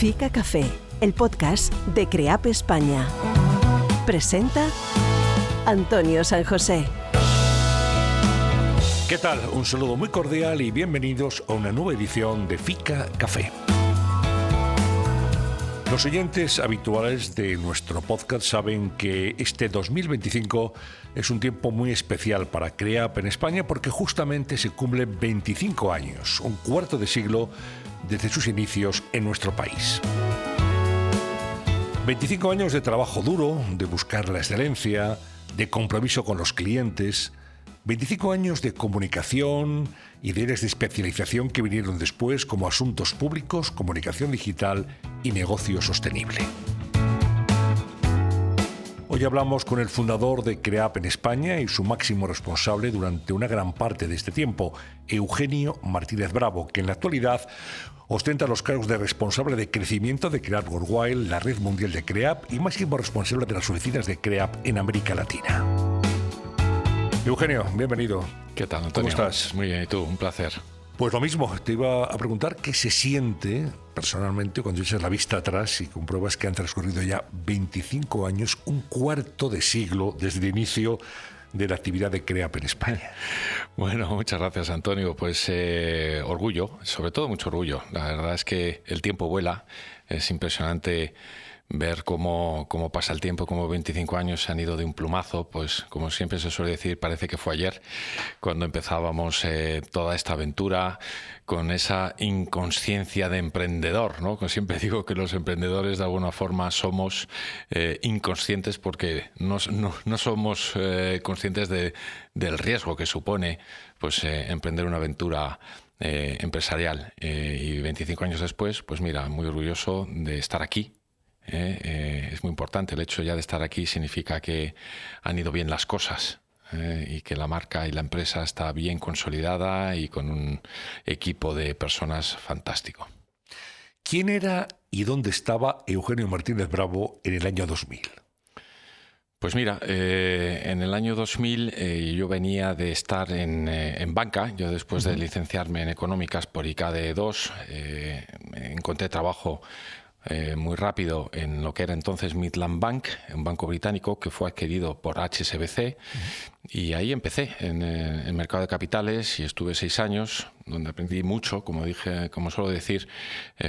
Fica Café, el podcast de CREAP España. Presenta Antonio San José. ¿Qué tal? Un saludo muy cordial y bienvenidos a una nueva edición de Fica Café. Los oyentes habituales de nuestro podcast saben que este 2025 es un tiempo muy especial para CREAP en España porque justamente se cumplen 25 años, un cuarto de siglo desde sus inicios en nuestro país. 25 años de trabajo duro, de buscar la excelencia, de compromiso con los clientes, 25 años de comunicación y de áreas de especialización que vinieron después como asuntos públicos, comunicación digital y negocio sostenible. Hoy hablamos con el fundador de CREAP en España y su máximo responsable durante una gran parte de este tiempo, Eugenio Martínez Bravo, que en la actualidad ostenta los cargos de responsable de crecimiento de CREAP Worldwide, la red mundial de CREAP, y máximo responsable de las oficinas de CREAP en América Latina. Eugenio, bienvenido. ¿Qué tal, Antonio? ¿Cómo estás? Muy bien, ¿y tú? Un placer. Pues lo mismo, te iba a preguntar qué se siente personalmente cuando echas la vista atrás y compruebas que han transcurrido ya 25 años, un cuarto de siglo desde el inicio de la actividad de CREAP en España. Bueno, muchas gracias, Antonio. Pues orgullo, sobre todo mucho orgullo. La verdad es que el tiempo vuela, es impresionante ver cómo pasa el tiempo, cómo 25 años se han ido de un plumazo. Pues como siempre se suele decir, parece que fue ayer cuando empezábamos toda esta aventura con esa inconsciencia de emprendedor, ¿no? Como siempre digo que los emprendedores de alguna forma somos inconscientes porque no somos conscientes del riesgo que supone pues emprender una aventura empresarial. Y 25 años después, pues mira, muy orgulloso de estar aquí. Es muy importante. El hecho ya de estar aquí significa que han ido bien las cosas y que la marca y la empresa está bien consolidada y con un equipo de personas fantástico. ¿Quién era y dónde estaba Eugenio Martínez Bravo en el año 2000? Pues mira, en el año 2000 yo venía de estar en banca. Yo después de licenciarme en económicas por ICADE2 encontré trabajo muy rápido en lo que era entonces Midland Bank, un banco británico que fue adquirido por HSBC, y ahí empecé en el mercado de capitales y estuve 6 años donde aprendí mucho. Como suelo decir,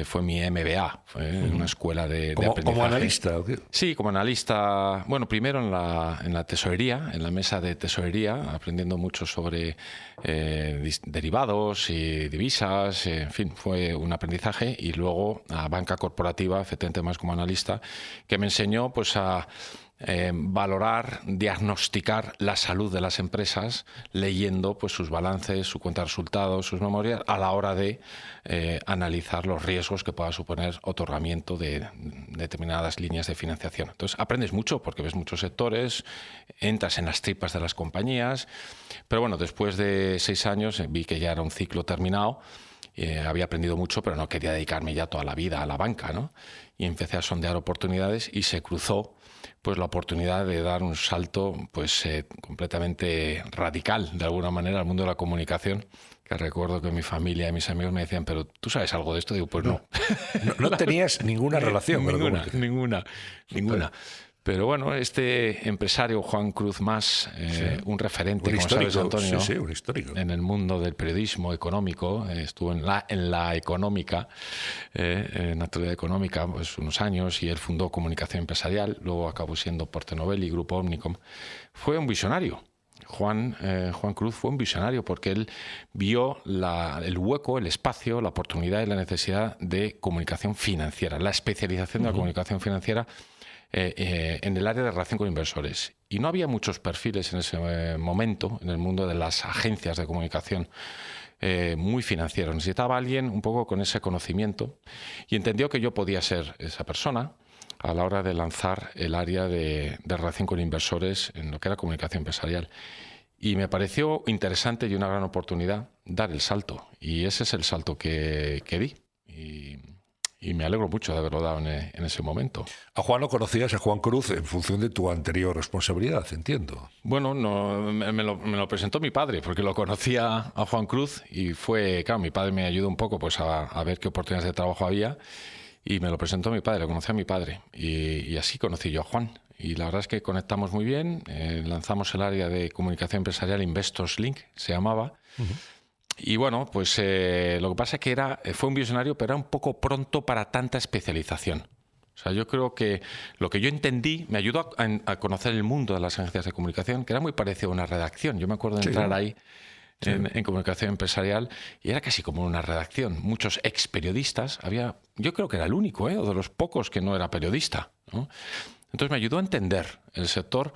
fue mi MBA, fue una escuela de aprendizaje. ¿Como analista o qué? Sí, como analista. Bueno, primero en la tesorería, en la mesa de tesorería, aprendiendo mucho sobre derivados y divisas. En fin, fue un aprendizaje. Y luego a banca corporativa, efectivamente más como analista, que me enseñó pues a valorar, diagnosticar la salud de las empresas leyendo pues sus balances, su cuenta de resultados, sus memorias, a la hora de analizar los riesgos que pueda suponer otorgamiento de determinadas líneas de financiación. Entonces aprendes mucho porque ves muchos sectores, entras en las tripas de las compañías, pero bueno, después de 6 años vi que ya era un ciclo terminado. Había aprendido mucho, pero no quería dedicarme ya toda la vida a la banca, ¿no? Y empecé a sondear oportunidades y se cruzó pues la oportunidad de dar un salto pues completamente radical, de alguna manera, al mundo de la comunicación, que recuerdo que mi familia y mis amigos me decían, pero ¿tú sabes algo de esto? Digo, pues no. No tenías ninguna relación. Ninguna. Pero bueno, este empresario, Juan Cruz Mas, un referente, un como histórico, sabes, Antonio, sí, un histórico en el mundo del periodismo económico, estuvo en la económica, en actualidad económica, pues unos años, y él fundó Comunicación Empresarial, luego acabó siendo Porte Novel y Grupo Omnicom. Fue un visionario. Juan Cruz fue un visionario porque él vio el hueco, el espacio, la oportunidad y la necesidad de comunicación financiera, la especialización de la comunicación financiera en el área de relación con inversores. Y no había muchos perfiles en ese momento en el mundo de las agencias de comunicación muy financieros. Necesitaba alguien un poco con ese conocimiento y entendió que yo podía ser esa persona a la hora de lanzar el área de relación con inversores en lo que era comunicación empresarial. Y me pareció interesante y una gran oportunidad dar el salto. Y ese es el salto que di. Y me alegro mucho de haberlo dado en ese momento. A Juan lo conocías, a Juan Cruz, en función de tu anterior responsabilidad, entiendo. Bueno, no, me lo presentó mi padre, porque lo conocía a Juan Cruz y fue, claro, mi padre me ayudó un poco pues a ver qué oportunidades de trabajo había. y me lo presentó mi padre, lo conocí a mi padre, y así conocí yo a Juan. Y la verdad es que conectamos muy bien, lanzamos el área de comunicación empresarial Investors Link, se llamaba. Y bueno, pues lo que pasa es que fue un visionario, pero era un poco pronto para tanta especialización. O sea, yo creo que lo que yo entendí me ayudó a conocer el mundo de las agencias de comunicación, que era muy parecido a una redacción. Yo me acuerdo de entrar ahí en comunicación empresarial y era casi como una redacción. Muchos ex periodistas, yo creo que era el único, o de los pocos que no era periodista, ¿no? Entonces me ayudó a entender el sector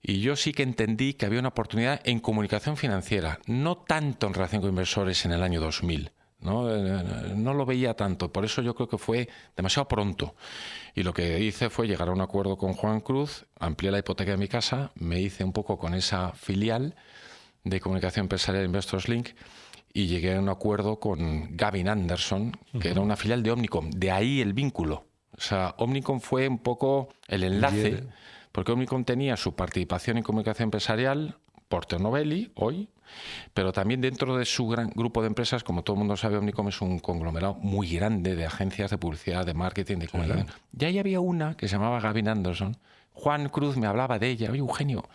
y yo sí que entendí que había una oportunidad en comunicación financiera, no tanto en relación con inversores en el año 2000. No lo veía tanto, por eso yo creo que fue demasiado pronto. Y lo que hice fue llegar a un acuerdo con Juan Cruz, amplié la hipoteca de mi casa, me hice un poco con esa filial de comunicación empresarial Investors Link y llegué a un acuerdo con Gavin Anderson, que era una filial de Omnicom, de ahí el vínculo. O sea, Omnicom fue un poco el enlace, porque Omnicom tenía su participación en comunicación empresarial, Porter-Novelli, hoy, pero también dentro de su gran grupo de empresas, como todo el mundo sabe, Omnicom es un conglomerado muy grande de agencias de publicidad, de marketing, de comunicación. Y ahí había una que se llamaba Gavin Anderson. Juan Cruz me hablaba de ella. Oye, Eugenio,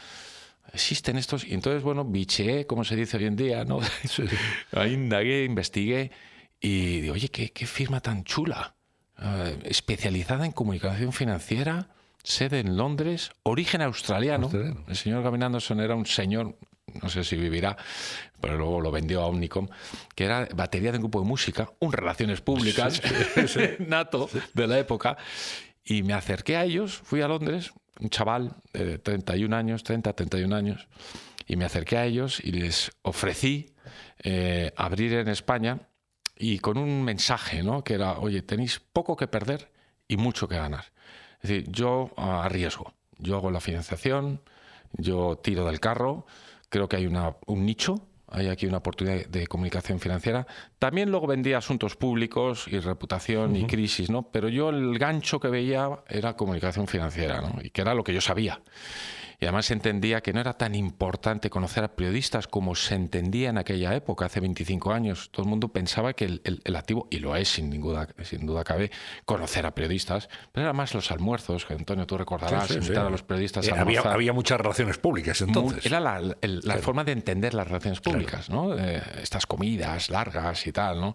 existen estos. Y entonces, bueno, bicheé, como se dice hoy en día, ¿no? Ahí indagué, investigué y digo, oye, qué firma tan chula. Especializada en comunicación financiera, sede en Londres, origen australiano. El señor Gavin Anderson era un señor, no sé si vivirá, pero luego lo vendió a Omnicom, que era batería de un grupo de música, un relaciones públicas, nato de la época. Y me acerqué a ellos, fui a Londres, un chaval de 31 años, y me acerqué a ellos y les ofrecí abrir en España y con un mensaje, ¿no? Que era, oye, tenéis poco que perder y mucho que ganar. Es decir, yo arriesgo, yo hago la financiación, yo tiro del carro, creo que hay un nicho, hay aquí una oportunidad de comunicación financiera. También luego vendía asuntos públicos y reputación y crisis, ¿no? Pero yo el gancho que veía era comunicación financiera, ¿no? Y que era lo que yo sabía. Y además entendía que no era tan importante conocer a periodistas como se entendía en aquella época, hace 25 años. Todo el mundo pensaba que el activo, y lo es sin duda cabe, conocer a periodistas, pero era más los almuerzos, que Antonio, tú recordarás, invitar a los periodistas a almorzar. Había muchas relaciones públicas entonces. Era la forma de entender las relaciones públicas, ¿no? Estas comidas largas y tal, ¿no?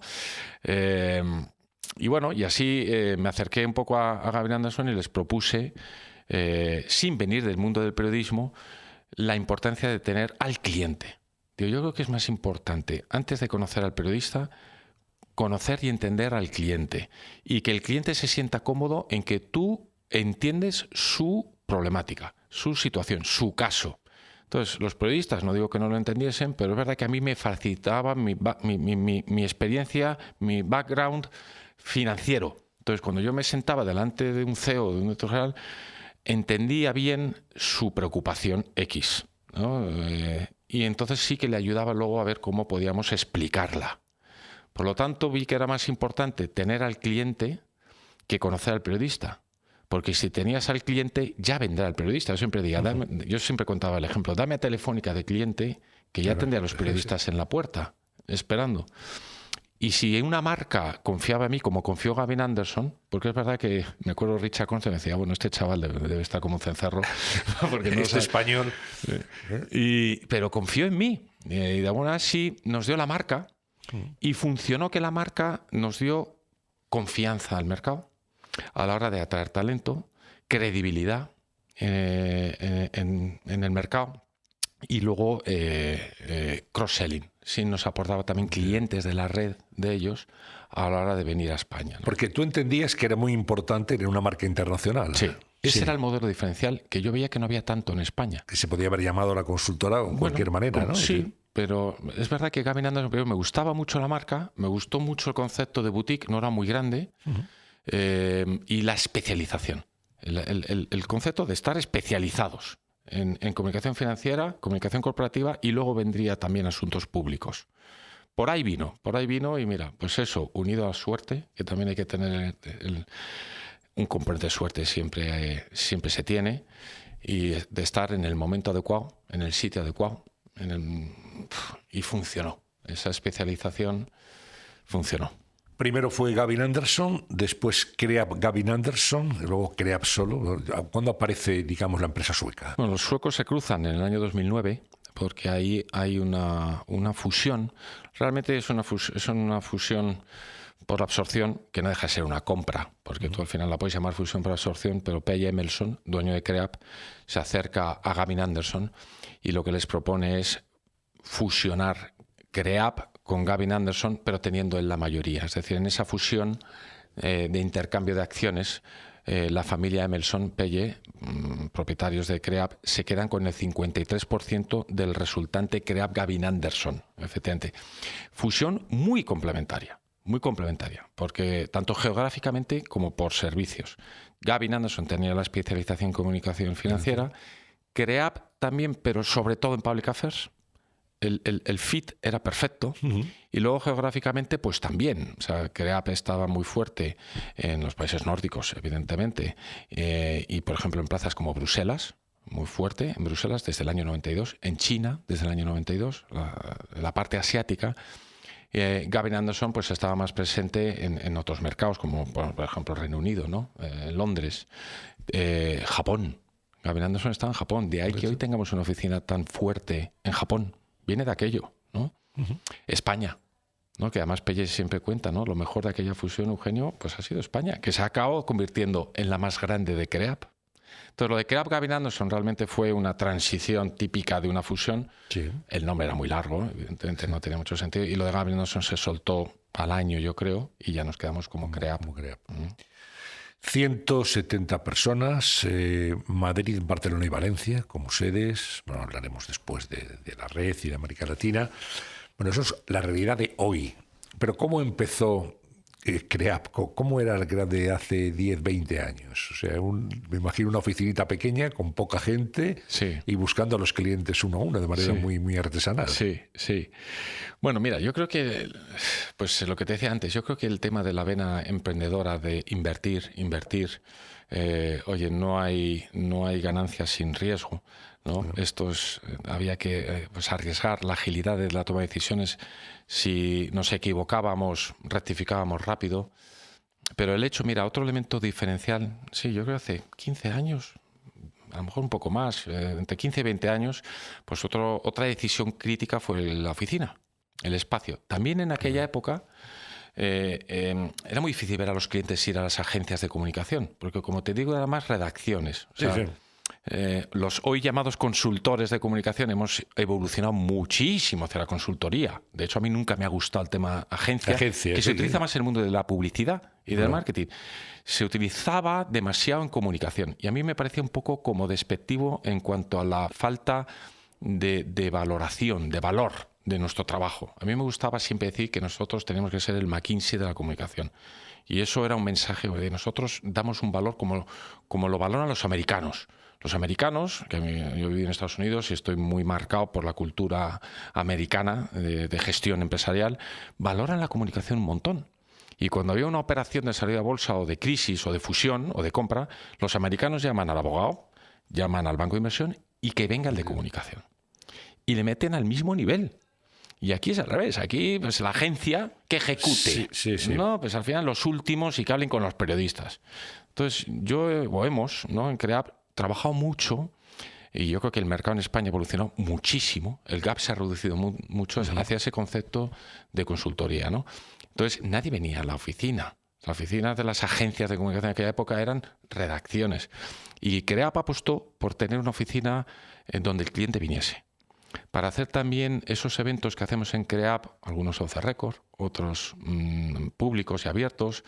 Y bueno, y así me acerqué un poco a Gavin Anderson y les propuse, sin venir del mundo del periodismo, la importancia de tener al cliente. Yo creo que es más importante, antes de conocer al periodista, conocer y entender al cliente. Y que el cliente se sienta cómodo en que tú entiendes su problemática, su situación, su caso. Entonces, los periodistas, no digo que no lo entendiesen, pero es verdad que a mí me facilitaba mi experiencia, mi background financiero. Entonces, cuando yo me sentaba delante de un CEO, de un director general, entendía bien su preocupación X, ¿no? Y entonces sí que le ayudaba luego a ver cómo podíamos explicarla. Por lo tanto, vi que era más importante tener al cliente que conocer al periodista. Porque si tenías al cliente, ya vendrá el periodista. Yo siempre contaba el ejemplo, dame a Telefónica de cliente, que ya tendría a los periodistas en la puerta, esperando. Y si una marca confiaba en mí, como confió Gavin Anderson, porque es verdad que me acuerdo Richard Conte me decía, bueno, este chaval debe estar como un cencerro, porque no es español. Pero confió en mí. Y de alguna manera sí nos dio la marca y funcionó que la marca nos dio confianza al mercado a la hora de atraer talento, credibilidad en el mercado y luego cross-selling. Sí, nos aportaba también clientes de la red de ellos a la hora de venir a España, ¿no? Porque tú entendías que era muy importante tener una marca internacional. Sí. Ese era el modelo diferencial que yo veía que no había tanto en España. Que se podía haber llamado la consultora de cualquier manera, ¿no? Sí, pero es verdad que Gavin Anderson me gustaba mucho la marca, me gustó mucho el concepto de boutique, no era muy grande, y la especialización. El concepto de estar especializados en comunicación financiera, comunicación corporativa y luego vendría también asuntos públicos. Por ahí vino y mira, pues eso, unido a suerte, que también hay que tener un componente de suerte siempre se tiene, y de estar en el momento adecuado, en el sitio adecuado, y funcionó. Esa especialización funcionó. Primero fue Gavin Anderson, después Creab Gavin Anderson, luego Creab solo. ¿Cuándo aparece, digamos, la empresa sueca? Bueno, los suecos se cruzan en el año 2009 porque ahí hay una fusión. Realmente es una fusión por absorción que no deja de ser una compra, porque tú al final la puedes llamar fusión por absorción, pero P.J. Emelson, dueño de Creab, se acerca a Gavin Anderson y lo que les propone es fusionar Creab con Gavin Anderson, pero teniendo él la mayoría. Es decir, en esa fusión de intercambio de acciones, la familia Emelson, Pelle, propietarios de Creab, se quedan con el 53% del resultante Creab Gavin Anderson, efectivamente. Fusión muy complementaria, porque tanto geográficamente como por servicios. Gavin Anderson tenía la especialización en comunicación financiera, Creab también, pero sobre todo en public affairs. El fit era perfecto y luego geográficamente pues también. O sea, Creab estaba muy fuerte en los países nórdicos, evidentemente, y por ejemplo en plazas como Bruselas, muy fuerte en Bruselas desde el año 92, en China desde el año 92, la parte asiática. Gavin Anderson pues estaba más presente en otros mercados como por ejemplo Reino Unido, ¿no? Londres, Japón. Gavin Anderson estaba en Japón, de ahí que hoy tengamos una oficina tan fuerte en Japón. Viene de aquello, ¿no? España, ¿no? Que además Pelle siempre cuenta, ¿no? Lo mejor de aquella fusión, Eugenio, pues ha sido España, que se ha acabado convirtiendo en la más grande de Creab. Entonces, lo de Creab Gavin Anderson realmente fue una transición típica de una fusión. Sí. El nombre era muy largo, evidentemente no tenía mucho sentido. Y lo de Gavin Anderson se soltó al año, yo creo, y ya nos quedamos como Creab. 170 personas, Madrid, Barcelona y Valencia como sedes. Bueno, hablaremos después de la red y de América Latina. Bueno, eso es la realidad de hoy. Pero ¿cómo empezó Creab? ¿Cómo era el Creab de hace 10, 20 años? O sea, me imagino una oficinita pequeña con poca gente, sí, y buscando a los clientes uno a uno de manera muy, muy artesanal. Sí, sí. Bueno, mira, yo creo que, pues lo que te decía antes, yo creo que el tema de la vena emprendedora de invertir, oye, no hay ganancias sin riesgo, ¿no? Bueno. Esto es, había que pues arriesgar la agilidad de la toma de decisiones. Si nos equivocábamos, rectificábamos rápido. Pero el hecho, mira, otro elemento diferencial, sí, yo creo que hace 15 años, a lo mejor un poco más, entre 15 y 20 años, pues otra decisión crítica fue la oficina, el espacio. También en aquella época era muy difícil ver a los clientes ir a las agencias de comunicación, porque como te digo, eran más redacciones. O sea, sí. Los hoy llamados consultores de comunicación hemos evolucionado muchísimo hacia la consultoría. De hecho, a mí nunca me ha gustado el tema agencia, que se utiliza más en el mundo de la publicidad y del marketing. Se utilizaba demasiado en comunicación y a mí me parecía un poco como despectivo en cuanto a la falta de valoración, de valor de nuestro trabajo. A mí me gustaba siempre decir que nosotros tenemos que ser el McKinsey de la comunicación. Y eso era un mensaje de nosotros damos un valor como lo valoran los americanos. Los americanos, que yo viví en Estados Unidos y estoy muy marcado por la cultura americana de gestión empresarial, valoran la comunicación un montón. Y cuando había una operación de salida a bolsa o de crisis o de fusión o de compra, los americanos llaman al abogado, llaman al banco de inversión y que venga el de comunicación. Y le meten al mismo nivel. Y aquí es al revés, aquí pues la agencia que ejecute, sí. ¿No? Pues al final los últimos y que hablen con los periodistas. Entonces hemos, ¿no? En Creab trabajado mucho y yo creo que el mercado en España evolucionó muchísimo, el gap se ha reducido mucho hacia ese concepto de consultoría, ¿no? Entonces nadie venía a la oficina. Las oficinas de las agencias de comunicación en aquella época eran redacciones y Creab apostó por tener una oficina en donde el cliente viniese. Para hacer también esos eventos que hacemos en Creab, algunos off the record, otros públicos y abiertos,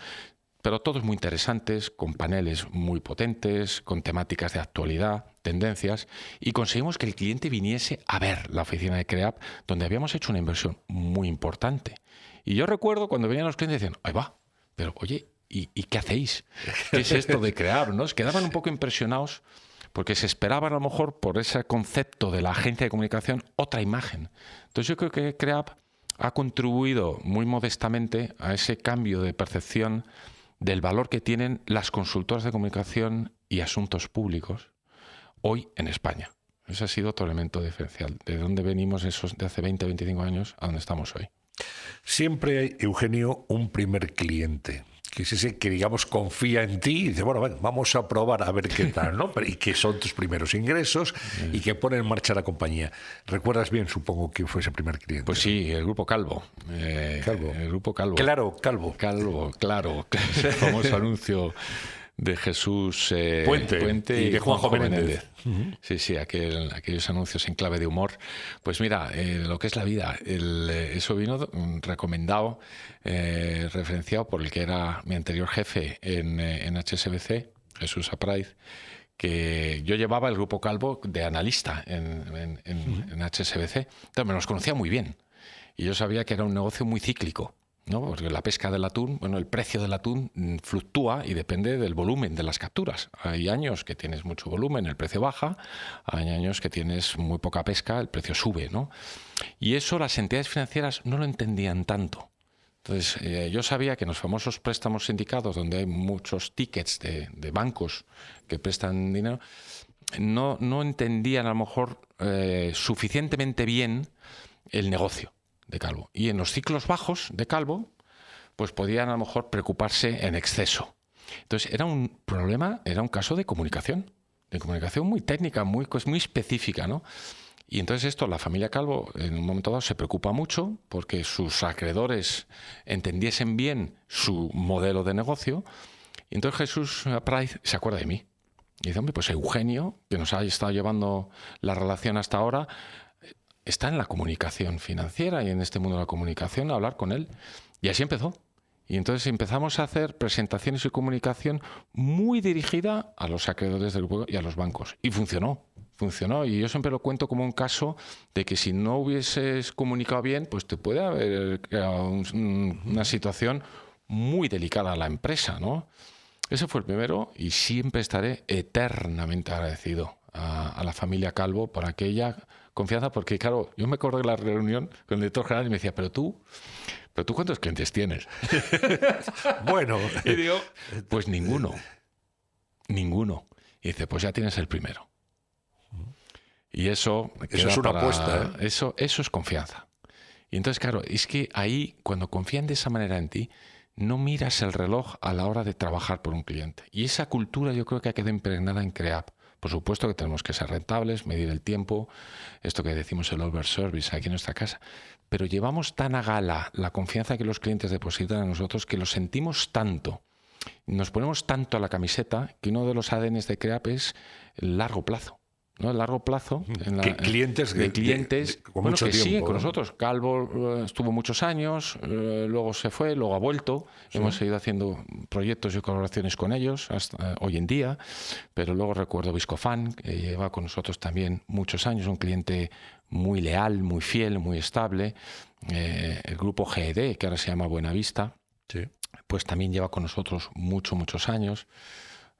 pero todos muy interesantes, con paneles muy potentes, con temáticas de actualidad, tendencias, y conseguimos que el cliente viniese a ver la oficina de Creab, donde habíamos hecho una inversión muy importante. Y yo recuerdo cuando venían los clientes y decían, ahí va, pero oye, ¿y qué hacéis? ¿Qué es esto de Creab? ¿No? Se quedaban un poco impresionados porque se esperaban a lo mejor por ese concepto de la agencia de comunicación otra imagen. Entonces yo creo que Creab ha contribuido muy modestamente a ese cambio de percepción del valor que tienen las consultoras de comunicación y asuntos públicos hoy en España. Ese ha sido otro elemento diferencial. De dónde venimos esos de hace 20, 25 años a donde estamos hoy. Siempre hay, Eugenio, un primer cliente, que es ese que, digamos, confía en ti y dice, bueno, vamos a probar a ver qué tal, ¿no? Y que son tus primeros ingresos y que pone en marcha la compañía. ¿Recuerdas bien, supongo, quién fue ese primer cliente? Pues sí, el Grupo Calvo. Calvo. El Grupo Calvo. Claro, Calvo. Calvo, claro. El famoso anuncio de Jesús Puente y de Juanjo Menéndez. Sí, aquellos anuncios en clave de humor. Pues mira, lo que es la vida, eso vino recomendado, referenciado por el que era mi anterior jefe en HSBC, Jesús Apraiz, que yo llevaba el Grupo Calvo de analista en HSBC. Entonces me los conocía muy bien y yo sabía que era un negocio muy cíclico, ¿no? Porque la pesca del atún, bueno, el precio del atún fluctúa y depende del volumen de las capturas. Hay años que tienes mucho volumen, el precio baja, hay años que tienes muy poca pesca, el precio sube, ¿no? Y eso las entidades financieras no lo entendían tanto. Entonces, yo sabía que en los famosos préstamos sindicados, donde hay muchos tickets de bancos que prestan dinero, no entendían a lo mejor suficientemente bien el negocio de Calvo. Y en los ciclos bajos de Calvo, pues podían a lo mejor preocuparse en exceso. Entonces era un problema, era un caso de comunicación muy técnica, muy específica, ¿no? Y entonces esto, la familia Calvo, en un momento dado se preocupa mucho porque sus acreedores entendiesen bien su modelo de negocio. Y entonces Jesús Apraiz se acuerda de mí. Y dice, hombre, pues Eugenio, que nos ha estado llevando la relación hasta ahora, está en la comunicación financiera y en este mundo de la comunicación, a hablar con él. Y así empezó. Y entonces empezamos a hacer presentaciones y comunicación muy dirigida a los acreedores del grupo y a los bancos. Y funcionó. Y yo siempre lo cuento como un caso de que si no hubieses comunicado bien, pues te puede haber creado una situación muy delicada a la empresa, ¿no? Ese fue el primero y siempre estaré eternamente agradecido a la familia Calvo por aquella confianza, porque claro, yo me acuerdo de la reunión con el director general y me decía, pero tú ¿cuántos clientes tienes? Bueno. Y digo, pues ninguno. Y dice, pues ya tienes el primero. Y eso es una apuesta, ¿eh? Eso es confianza. Y entonces, claro, es que ahí, cuando confían de esa manera en ti, no miras el reloj a la hora de trabajar por un cliente. Y esa cultura yo creo que ha quedado impregnada en CREAP. Por supuesto que tenemos que ser rentables, medir el tiempo, esto que decimos el overservice aquí en nuestra casa. Pero llevamos tan a gala la confianza que los clientes depositan en nosotros que lo sentimos tanto, nos ponemos tanto a la camiseta que uno de los ADNs de CREAP es el largo plazo. ¿No? El largo plazo clientes con mucho que tiempo, siguen con ¿no? nosotros. Calvo estuvo muchos años, luego se fue, luego ha vuelto. Sí. Hemos seguido haciendo proyectos y colaboraciones con ellos hasta hoy en día, pero luego recuerdo Viscofan, que lleva con nosotros también muchos años, un cliente muy leal, muy fiel, muy estable. El grupo GED, que ahora se llama Buenavista, sí, pues también lleva con nosotros muchos años.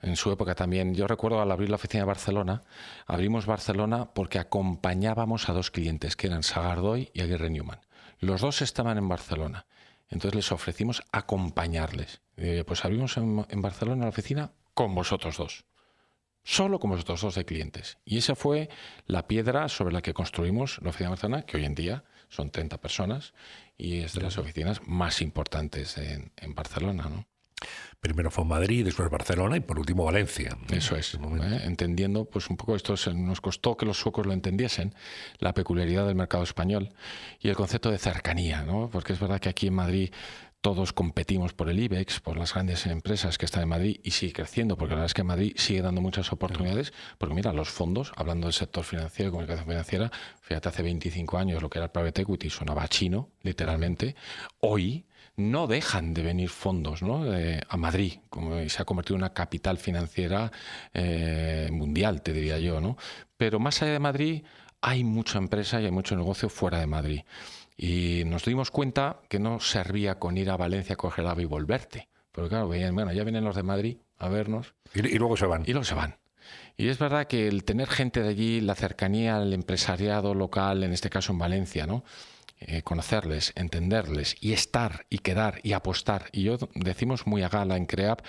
En su época también, yo recuerdo al abrir la oficina de Barcelona, abrimos Barcelona porque acompañábamos a dos clientes, que eran Sagardoy y Aguirre Newman. Los dos estaban en Barcelona, entonces les ofrecimos acompañarles. Pues abrimos en Barcelona la oficina con vosotros dos, solo con vosotros dos de clientes. Y esa fue la piedra sobre la que construimos la oficina de Barcelona, que hoy en día son 30 personas y es de las oficinas más importantes en Barcelona, ¿no? Primero fue Madrid, después Barcelona y por último Valencia. Eso es, entendiendo pues un poco esto, nos costó que los suecos lo entendiesen, la peculiaridad del mercado español y el concepto de cercanía, ¿no? Porque es verdad que aquí en Madrid todos competimos por el IBEX, por las grandes empresas que están en Madrid y sigue creciendo, porque la verdad es que Madrid sigue dando muchas oportunidades, porque mira, los fondos, hablando del sector financiero y comunicación financiera, fíjate, hace 25 años lo que era el private equity sonaba chino, literalmente. Hoy no dejan de venir fondos, ¿no? A Madrid, como se ha convertido en una capital financiera mundial, te diría yo, ¿no? Pero más allá de Madrid hay mucha empresa y hay mucho negocio fuera de Madrid. Y nos dimos cuenta que no servía con ir a Valencia a coger AVE y volverte. Porque claro, veían, bueno, ya vienen los de Madrid a vernos. Y luego se van. Y luego se van. Y es verdad que el tener gente de allí, la cercanía al empresariado local, en este caso en Valencia, ¿no? Conocerles, entenderles y estar y quedar y apostar. Y yo decimos muy a gala en CREAP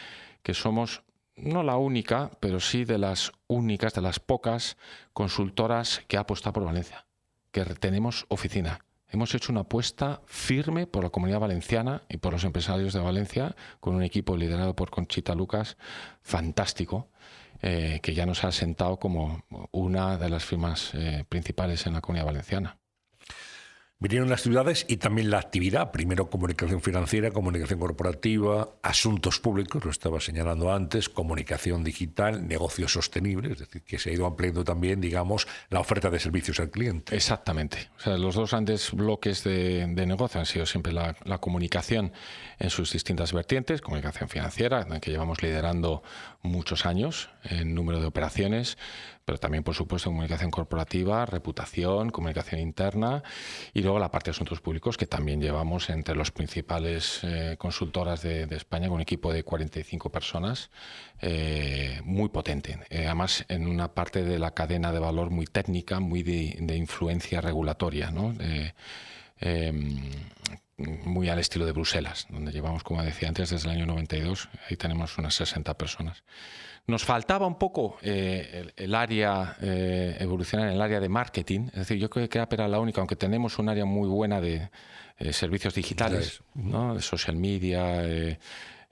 que somos no la única, pero sí de las únicas, de las pocas consultoras que ha apostado por Valencia, que tenemos oficina. Hemos hecho una apuesta firme por la Comunidad Valenciana y por los empresarios de Valencia, con un equipo liderado por Conchita Lucas, fantástico, que ya nos ha sentado como una de las firmas principales en la Comunidad Valenciana. Vinieron las ciudades y también la actividad. Primero comunicación financiera, comunicación corporativa, asuntos públicos, lo estaba señalando antes, comunicación digital, negocio sostenible, es decir, que se ha ido ampliando también, digamos, la oferta de servicios al cliente. Exactamente. O sea, los dos grandes bloques de negocio han sido siempre la comunicación en sus distintas vertientes, comunicación financiera, en la que llevamos liderando muchos años en número de operaciones, pero también, por supuesto, comunicación corporativa, reputación, comunicación interna, y luego la parte de asuntos públicos, que también llevamos entre los principales consultoras de España, con un equipo de 45 personas, muy potente. Además, en una parte de la cadena de valor muy técnica, muy de influencia regulatoria, ¿no? Muy al estilo de Bruselas, donde llevamos, como decía antes, desde el año 92, ahí tenemos unas 60 personas. Nos faltaba un poco el área, evolucionar en el área de marketing, es decir, yo creo que Creap era la única, aunque tenemos un área muy buena de servicios digitales, ¿no? De social media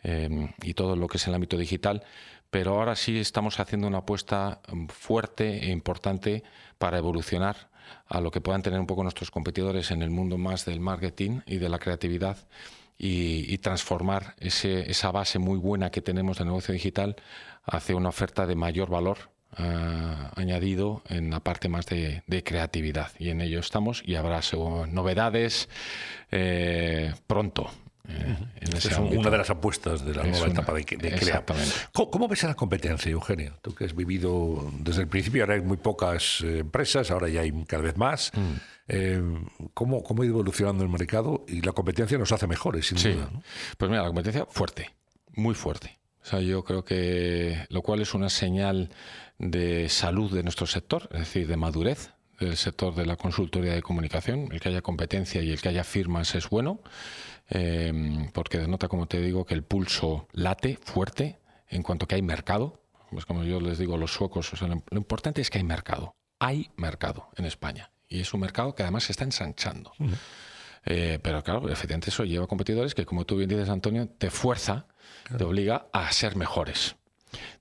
y todo lo que es el ámbito digital, pero ahora sí estamos haciendo una apuesta fuerte e importante para evolucionar a lo que puedan tener un poco nuestros competidores en el mundo más del marketing y de la creatividad y transformar esa base muy buena que tenemos de negocio digital hacia una oferta de mayor valor añadido en la parte más de creatividad. Y en ello estamos y habrá novedades pronto. Es una de las apuestas de la nueva etapa de Creap. Exactamente. ¿Cómo ves a la competencia, Eugenio? Tú que has vivido desde el principio, ahora hay muy pocas empresas, ahora ya hay cada vez más. ¿Cómo ha ido evolucionando el mercado? Y la competencia nos hace mejores, sin duda, ¿no? Pues mira, la competencia fuerte, muy fuerte. O sea, yo creo que lo cual es una señal de salud de nuestro sector, es decir, de madurez del sector de la consultoría de comunicación. El que haya competencia y el que haya firmas es bueno, porque denota, como te digo, que el pulso late fuerte en cuanto que hay mercado. Pues como yo les digo a los suecos, o sea, lo importante es que hay mercado. Hay mercado en España y es un mercado que además se está ensanchando. Pero claro, efectivamente eso lleva a competidores que, como tú bien dices, Antonio, te fuerza, te obliga a ser mejores.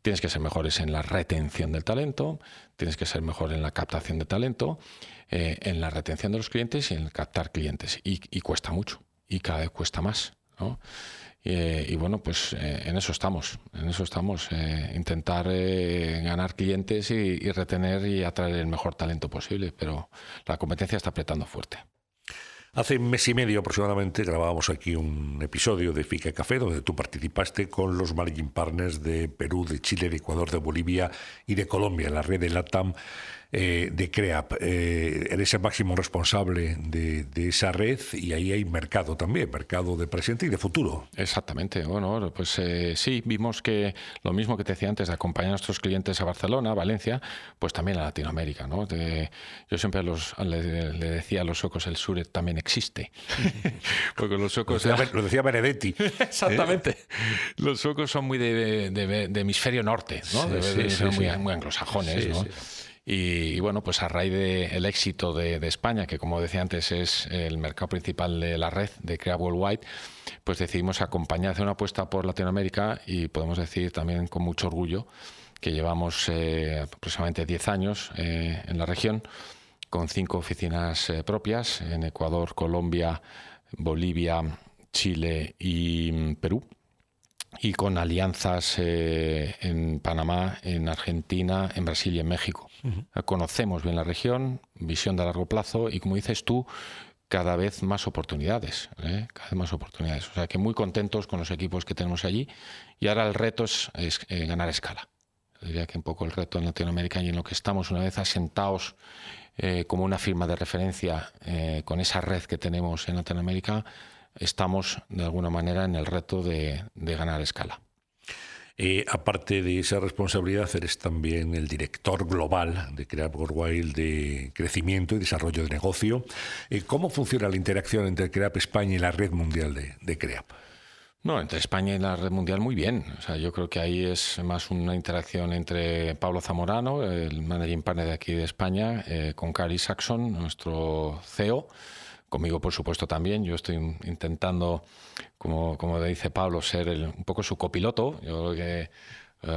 Tienes que ser mejores en la retención del talento, tienes que ser mejor en la captación de talento, en la retención de los clientes y en captar clientes. Y cuesta mucho, y cada vez cuesta más, ¿no? Y bueno, pues en eso estamos, intentar ganar clientes y retener y atraer el mejor talento posible, pero la competencia está apretando fuerte. Hace un mes y medio aproximadamente grabábamos aquí un episodio de Fika Café donde tú participaste con los managing partners de Perú, de Chile, de Ecuador, de Bolivia y de Colombia, la red de LATAM de Creap. Eres el máximo responsable de esa red y ahí hay mercado también, mercado de presente y de futuro. Exactamente. Bueno, pues sí, vimos que lo mismo que te decía antes, de acompañar a nuestros clientes a Barcelona, a Valencia, pues también a Latinoamérica, ¿no? Yo siempre le decía a los suecos, el Suret también existe. Porque los suecos... Lo decía Benedetti. Exactamente. Los suecos son muy de hemisferio norte, ¿no? Muy anglosajones, ¿no? Sí. Y bueno, pues a raíz del éxito de España, que como decía antes es el mercado principal de la red de Creap Worldwide, pues decidimos acompañar, hacer una apuesta por Latinoamérica y podemos decir también con mucho orgullo que llevamos aproximadamente 10 años en la región con 5 oficinas propias en Ecuador, Colombia, Bolivia, Chile y Perú. Y con alianzas en Panamá, en Argentina, en Brasil y en México. Conocemos bien la región, visión de largo plazo y, como dices tú, cada vez más oportunidades. Cada vez más oportunidades. O sea que muy contentos con los equipos que tenemos allí y ahora el reto es ganar escala. Diría que un poco el reto en Latinoamérica y en lo que estamos una vez asentados como una firma de referencia con esa red que tenemos en Latinoamérica, estamos de alguna manera en el reto de ganar escala. Aparte de esa responsabilidad, eres también el director global de Creap Worldwide de crecimiento y desarrollo de negocio. ¿Cómo funciona la interacción entre Creap España y la red mundial de Creap? No, entre España y la red mundial muy bien. O sea, yo creo que ahí es más una interacción entre Pablo Zamorano, el managing partner de aquí de España, con Cari Saxon, nuestro CEO, Conmigo, por supuesto, también. Yo estoy intentando, como dice Pablo, ser un poco su copiloto. Yo creo que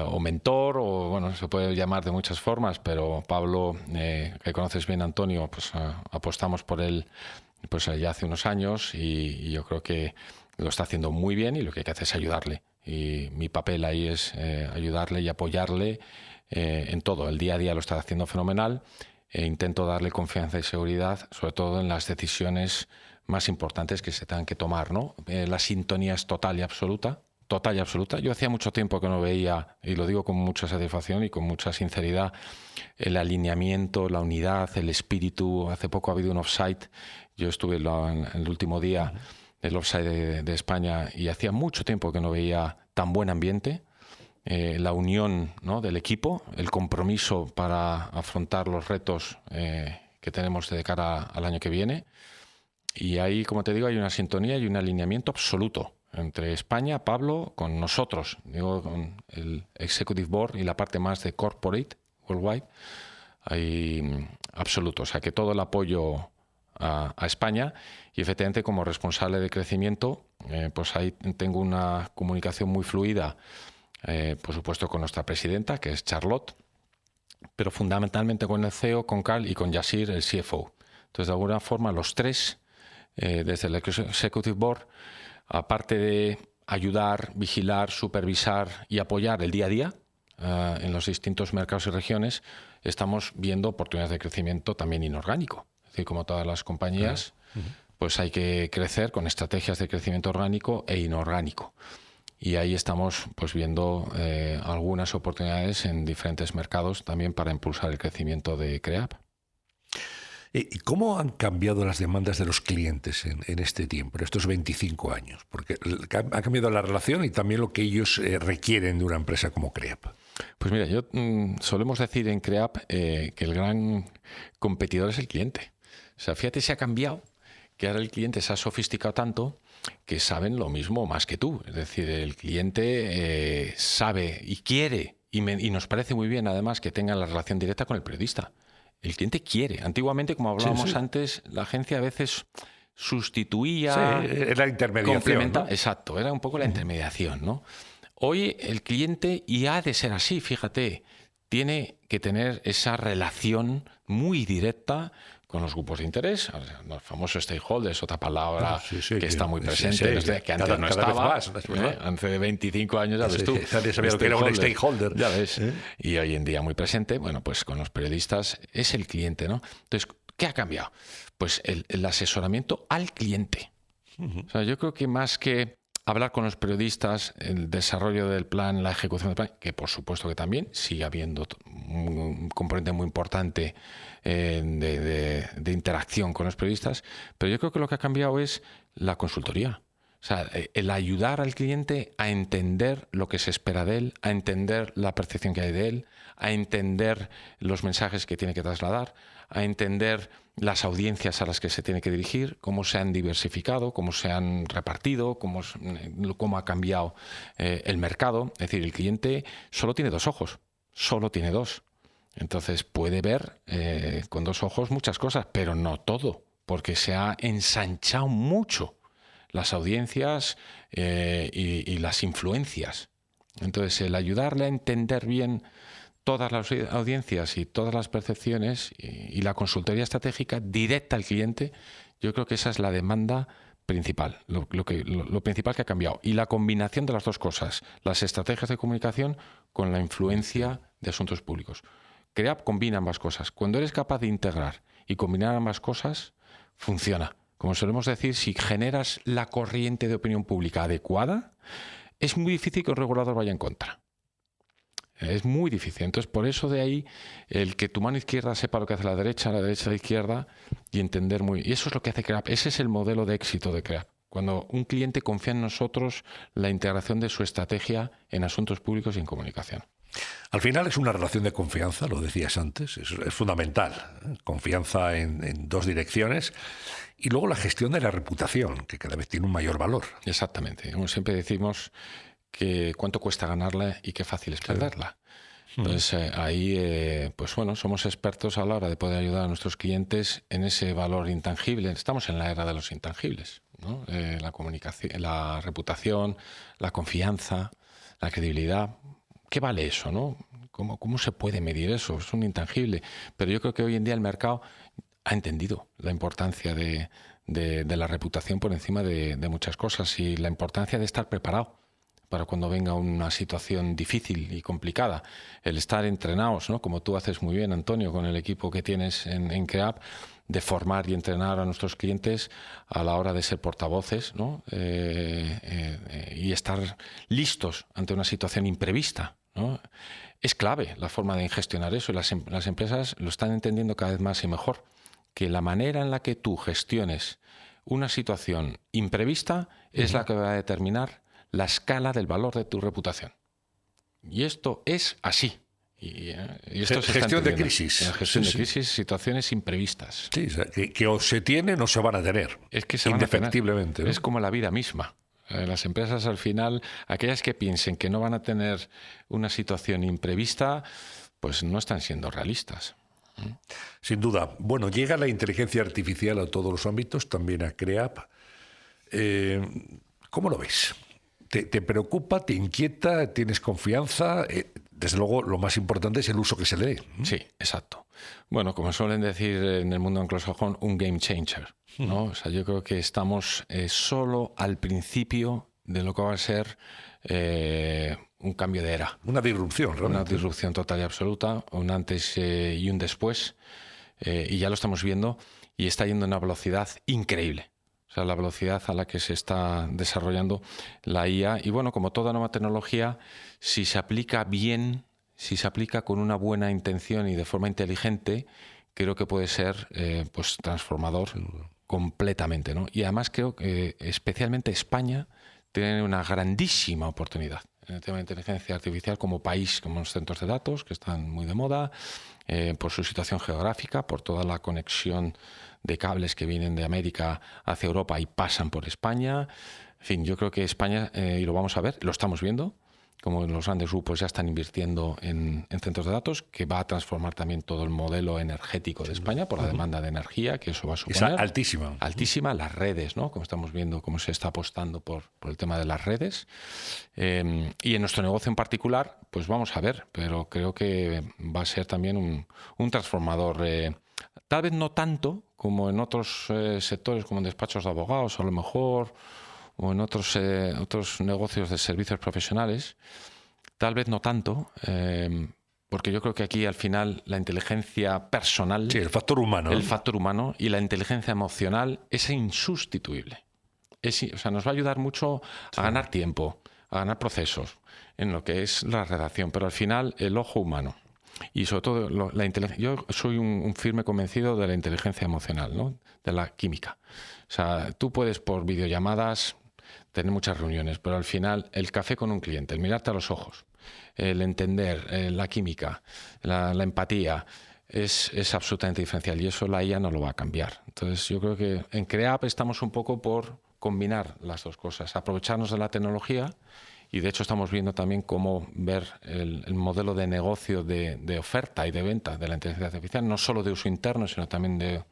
o mentor, o bueno, se puede llamar de muchas formas, pero Pablo, que conoces bien, Antonio, pues apostamos por él pues ya hace unos años y yo creo que lo está haciendo muy bien y lo que hay que hacer es ayudarle. Y mi papel ahí es ayudarle y apoyarle en todo. El día a día lo está haciendo fenomenal e intento darle confianza y seguridad, sobre todo en las decisiones más importantes que se tengan que tomar, ¿no? La sintonía es total y absoluta. Total y absoluta. Yo hacía mucho tiempo que no veía, y lo digo con mucha satisfacción y con mucha sinceridad, el alineamiento, la unidad, el espíritu. Hace poco ha habido un offside. Yo estuve en el último día del offside de España y hacía mucho tiempo que no veía tan buen ambiente. La unión, ¿no?, del equipo, el compromiso para afrontar los retos que tenemos de cara al año que viene. Y ahí, como te digo, hay una sintonía y un alineamiento absoluto entre España, Pablo, con nosotros, digo, con el Executive Board y la parte más de Corporate, Worldwide, hay absoluto. O sea, que todo el apoyo a España y efectivamente como responsable de crecimiento, pues ahí tengo una comunicación muy fluida, por supuesto con nuestra presidenta, que es Charlotte, pero fundamentalmente con el CEO, con Carl y con Yasir, el CFO. Entonces, de alguna forma, los tres, desde el Executive Board, aparte de ayudar, vigilar, supervisar y apoyar el día a día en los distintos mercados y regiones, estamos viendo oportunidades de crecimiento también inorgánico. Es decir, como todas las compañías, pues hay que crecer con estrategias de crecimiento orgánico e inorgánico. Y ahí estamos pues viendo algunas oportunidades en diferentes mercados también para impulsar el crecimiento de CREAP. ¿Y cómo han cambiado las demandas de los clientes en este tiempo, en estos 25 años? Porque ha cambiado la relación y también lo que ellos requieren de una empresa como CREAP. Pues mira, solemos decir en CREAP que el gran competidor es el cliente. O sea, fíjate, se ha cambiado, que ahora el cliente se ha sofisticado tanto que saben lo mismo más que tú. Es decir, el cliente sabe y quiere, y nos parece muy bien además que tengan la relación directa con el periodista. El cliente quiere. Antiguamente, como hablábamos antes, la agencia a veces sustituía... Sí, era la intermediación, ¿no? Exacto, era un poco la intermediación, ¿no? Hoy el cliente, y ha de ser así, fíjate, tiene que tener esa relación muy directa con los grupos de interés, los famosos stakeholders, otra palabra que está muy presente, que antes no estaba. Más, hace 25 años, ya ves tú. Nadie sabía lo que era un stakeholder. Ya ves. Y hoy en día muy presente, bueno, pues con los periodistas es el cliente, ¿no? Entonces, ¿qué ha cambiado? Pues el asesoramiento al cliente. O sea, yo creo que más que hablar con los periodistas, el desarrollo del plan, la ejecución del plan, que por supuesto que también sigue habiendo un componente muy importante de interacción con los periodistas, pero yo creo que lo que ha cambiado es la consultoría. O sea, el ayudar al cliente a entender lo que se espera de él, a entender la percepción que hay de él, a entender los mensajes que tiene que trasladar, a entender las audiencias a las que se tiene que dirigir, cómo se han diversificado, cómo se han repartido, cómo ha cambiado el mercado. Es decir, el cliente solo tiene dos ojos, solo tiene dos. Entonces puede ver con dos ojos muchas cosas, pero no todo, porque se ha ensanchado mucho las audiencias y las influencias. Entonces, el ayudarle a entender bien todas las audiencias y todas las percepciones y la consultoría estratégica directa al cliente, yo creo que esa es la demanda principal, lo principal que ha cambiado. Y la combinación de las dos cosas, las estrategias de comunicación con la influencia de asuntos públicos. CREAP combina ambas cosas. Cuando eres capaz de integrar y combinar ambas cosas, funciona. Como solemos decir, si generas la corriente de opinión pública adecuada, es muy difícil que el regulador vaya en contra. Es muy difícil. Entonces, por eso de ahí, el que tu mano izquierda sepa lo que hace la derecha la izquierda, y entender muy... Y eso es lo que hace CREAP. Ese es el modelo de éxito de CREAP. Cuando un cliente confía en nosotros la integración de su estrategia en asuntos públicos y en comunicación. Al final es una relación de confianza, lo decías antes, es fundamental. Confianza en dos direcciones. Y luego la gestión de la reputación, que cada vez tiene un mayor valor. Exactamente. Como siempre decimos que cuánto cuesta ganarla y qué fácil es perderla. Entonces, ahí, pues bueno, somos expertos a la hora de poder ayudar a nuestros clientes en ese valor intangible. Estamos en la era de los intangibles, ¿no? La comunicación, la reputación, la confianza, la credibilidad. ¿Qué vale eso, no? ¿Cómo se puede medir eso? Es un intangible. Pero yo creo que hoy en día el mercado ha entendido la importancia de la reputación por encima de muchas cosas y la importancia de estar preparado para cuando venga una situación difícil y complicada. El estar entrenados, ¿no? Como tú haces muy bien, Antonio, con el equipo que tienes en CREAP, de formar y entrenar a nuestros clientes a la hora de ser portavoces, ¿no? Y estar listos ante una situación imprevista, ¿no? Es clave la forma de gestionar eso, y las empresas lo están entendiendo cada vez más y mejor, que la manera en la que tú gestiones una situación imprevista es la que va a determinar la escala del valor de tu reputación. Y esto es así. Y esto gestión de crisis. Gestión de crisis, situaciones imprevistas. Sí, o sea, que o se tienen o se van a tener. Es que se indefectiblemente, van a tener. ¿no? Es como la vida misma. Las empresas al final, aquellas que piensen que no van a tener una situación imprevista, pues no están siendo realistas. Sin duda. Bueno, llega la inteligencia artificial a todos los ámbitos, también a CREAP. ¿Cómo lo ves? ¿Te preocupa, te inquieta, tienes confianza? Desde luego, lo más importante es el uso que se le dé. Sí, exacto. Bueno, como suelen decir en el mundo anglosajón, un game changer, ¿no? O sea, yo creo que estamos solo al principio de lo que va a ser un cambio de era. Una disrupción, realmente. Una disrupción total y absoluta, un antes y un después. Y ya lo estamos viendo y está yendo a una velocidad increíble. O sea, la velocidad a la que se está desarrollando la IA. Y bueno, como toda nueva tecnología, si se aplica bien, si se aplica con una buena intención y de forma inteligente, creo que puede ser pues transformador completamente, ¿no? Y además creo que especialmente España tiene una grandísima oportunidad en el tema de inteligencia artificial como país, como los centros de datos, que están muy de moda, por su situación geográfica, por toda la conexión de cables que vienen de América hacia Europa y pasan por España. En fin, yo creo que España, y lo vamos a ver, lo estamos viendo, como los grandes grupos ya están invirtiendo en centros de datos, que va a transformar también todo el modelo energético de España por la demanda de energía que eso va a suponer. Es altísima. Altísima, las redes, ¿no? Como estamos viendo cómo se está apostando por el tema de las redes. Y en nuestro negocio en particular, pues vamos a ver, pero creo que va a ser también un transformador. Tal vez no tanto como en otros sectores, como en despachos de abogados, a lo mejor, o en otros negocios de servicios profesionales, tal vez no tanto, porque yo creo que aquí al final la inteligencia personal, sí, el factor humano y la inteligencia emocional es insustituible. O sea, nos va a ayudar mucho a ganar tiempo, a ganar procesos en lo que es la redacción, pero al final el ojo humano y sobre todo la inteligencia. Yo soy un firme convencido de la inteligencia emocional, ¿no? De la química. O sea, tú puedes por videollamadas tener muchas reuniones, pero al final el café con un cliente, el mirarte a los ojos, el entender la química, la empatía, es absolutamente diferencial y eso la IA no lo va a cambiar. Entonces yo creo que en CREAP estamos un poco por combinar las dos cosas, aprovecharnos de la tecnología y de hecho estamos viendo también cómo ver el modelo de negocio de oferta y de venta de la inteligencia artificial, no solo de uso interno, sino también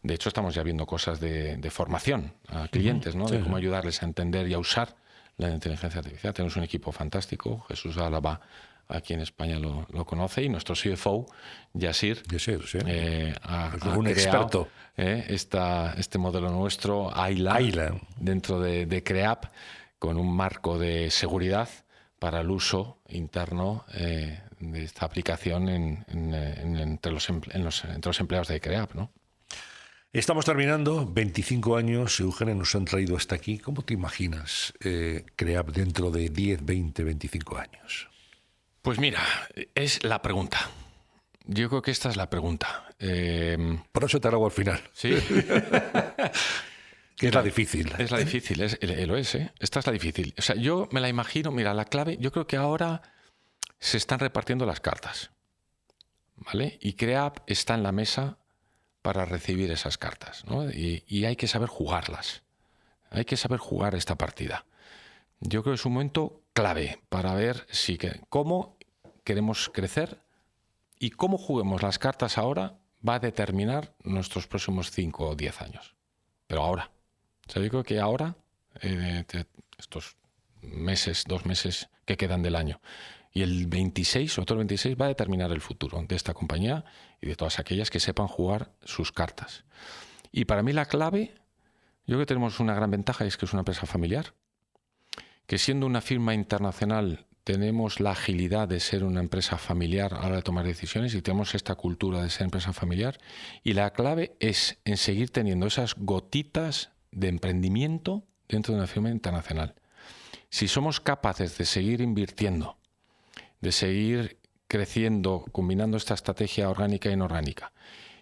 de hecho, estamos ya viendo cosas de formación a clientes, ¿no? De cómo ayudarles a entender y a usar la inteligencia artificial. Tenemos un equipo fantástico. Jesús Álava, aquí en España, lo conoce. Y nuestro CFO, Yasir, sí. ha un experto. Este modelo nuestro, AILA, dentro de CREAP, con un marco de seguridad para el uso interno de esta aplicación entre los empleados de CREAP, ¿no? Estamos terminando, 25 años, Eugenio, nos han traído hasta aquí. ¿Cómo te imaginas CREAP dentro de 10, 20, 25 años? Pues mira, es la pregunta. Yo creo que esta es la pregunta. Por eso te lo hago al final. Sí. Que es la difícil. Es la difícil, lo es, ¿eh? Esta es la difícil. O sea, yo me la imagino, mira, la clave, yo creo que ahora se están repartiendo las cartas, ¿vale? Y CREAP está en la mesa para recibir esas cartas, ¿no? Y hay que saber jugarlas. Hay que saber jugar esta partida. Yo creo que es un momento clave para ver cómo queremos crecer, y cómo juguemos las cartas ahora va a determinar nuestros próximos 5 o 10 años. Pero ahora. O sea, yo creo que ahora, estos meses, 2 meses que quedan del año, y el 26, otro 26, va a determinar el futuro de esta compañía y de todas aquellas que sepan jugar sus cartas. Y para mí la clave, yo creo que tenemos una gran ventaja, es que es una empresa familiar, que siendo una firma internacional tenemos la agilidad de ser una empresa familiar a la hora de tomar decisiones, y tenemos esta cultura de ser empresa familiar, y la clave es en seguir teniendo esas gotitas de emprendimiento dentro de una firma internacional. Si somos capaces de seguir invirtiendo, de seguir creciendo, combinando esta estrategia orgánica e inorgánica,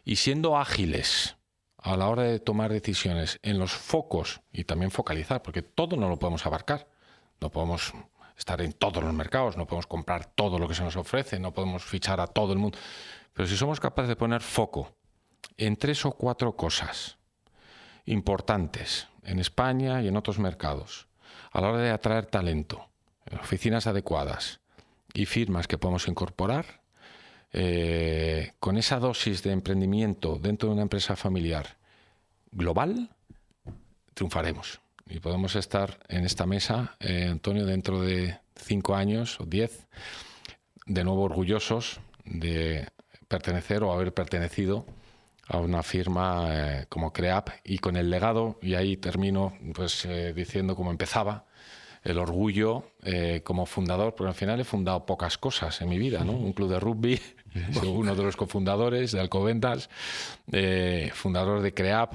y siendo ágiles a la hora de tomar decisiones en los focos, y también focalizar, porque todo no lo podemos abarcar, no podemos estar en todos los mercados, no podemos comprar todo lo que se nos ofrece, no podemos fichar a todo el mundo, pero si somos capaces de poner foco en 3 o 4 cosas importantes en España y en otros mercados, a la hora de atraer talento, oficinas adecuadas y firmas que podemos incorporar, con esa dosis de emprendimiento dentro de una empresa familiar global, triunfaremos. Y podemos estar en esta mesa, Antonio, dentro de 5 años o 10, de nuevo orgullosos de pertenecer o haber pertenecido a una firma como CREAP, y con el legado, y ahí termino pues diciendo como empezaba, el orgullo como fundador, porque al final he fundado pocas cosas en mi vida, ¿no? Un club de rugby, soy uno de los cofundadores de Alcobendas, fundador de CREAP.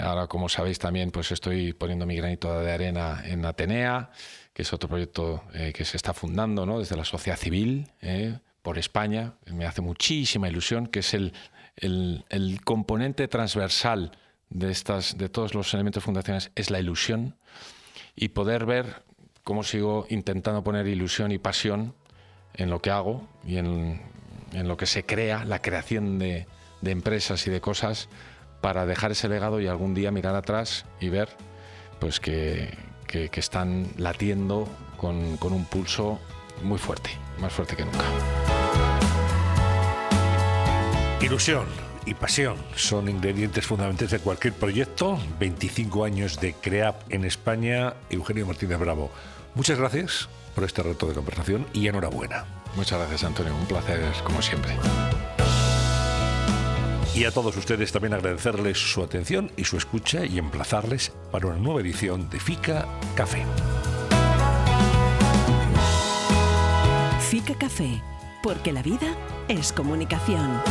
Ahora, como sabéis, también pues estoy poniendo mi granito de arena en Atenea, que es otro proyecto que se está fundando, ¿no? Desde la sociedad civil por España. Me hace muchísima ilusión, que es el componente transversal de todos los elementos fundacionales, es la ilusión, y poder ver cómo sigo intentando poner ilusión y pasión en lo que hago y en lo que se crea, la creación de empresas y de cosas, para dejar ese legado y algún día mirar atrás y ver pues que están latiendo con un pulso muy fuerte, más fuerte que nunca. Ilusión y pasión son ingredientes fundamentales de cualquier proyecto. 25 años de CREAP en España. Eugenio Martínez Bravo, muchas gracias por este reto de conversación y enhorabuena. Muchas gracias, Antonio, un placer como siempre. Y a todos ustedes también agradecerles su atención y su escucha, y emplazarles para una nueva edición de FICA Café. FICA Café, porque la vida es comunicación.